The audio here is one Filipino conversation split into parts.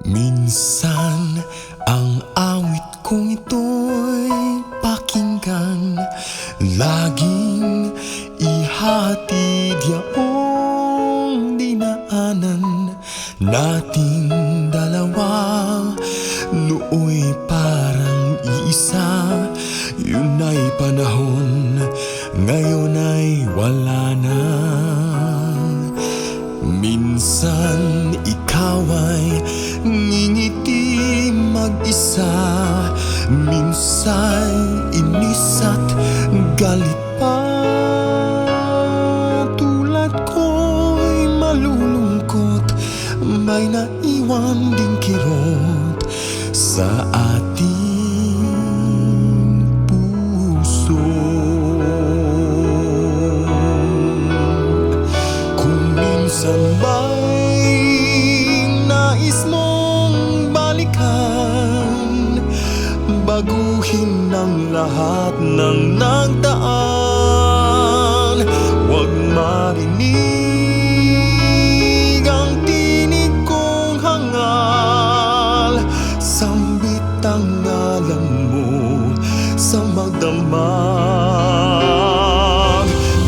Minsan ang awit kong ito'y pakinggan, laging ihatid yaong dinaanan nating dalawa. Nooy parang iisa, yun ay panahon, ngayon ay wala na. Minsan ikaw ay ngingiti mag-isa, minsan inis at galit pa. Tulad ko'y malulungkot, may naiwan ding kirot sa ating puso. Kung minsan ba'y nais mong balikan, baguhin ang lahat ng nagdaan, huwag marinig ang tinig kong hangal, sambit ang ngalan mo sa magdamag.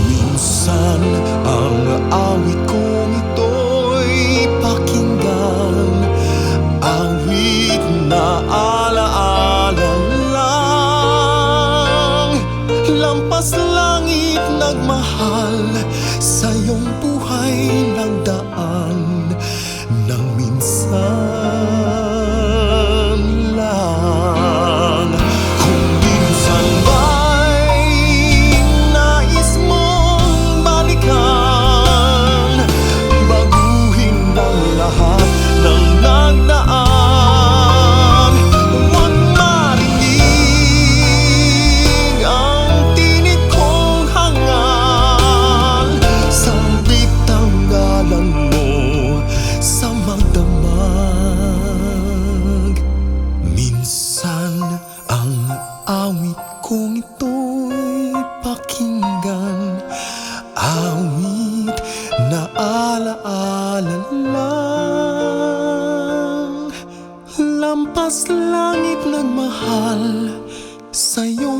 Minsan ang awit kong ito'y pakinggan, awit na alaala lang, lampas langit nagmahal, sa iyong buhay nagdaan ng minsan lang. Kung minsan ba'y nais mong balikan, baguhin ang lahat ng nagdaan, huwag marinig ang tinig kong hangal, sambit ang ngalan mo sa magdamag. Minsan ang awit kong ito'y pakinggan, awit na alaala lang, lampas langit nagmahal, sa'yo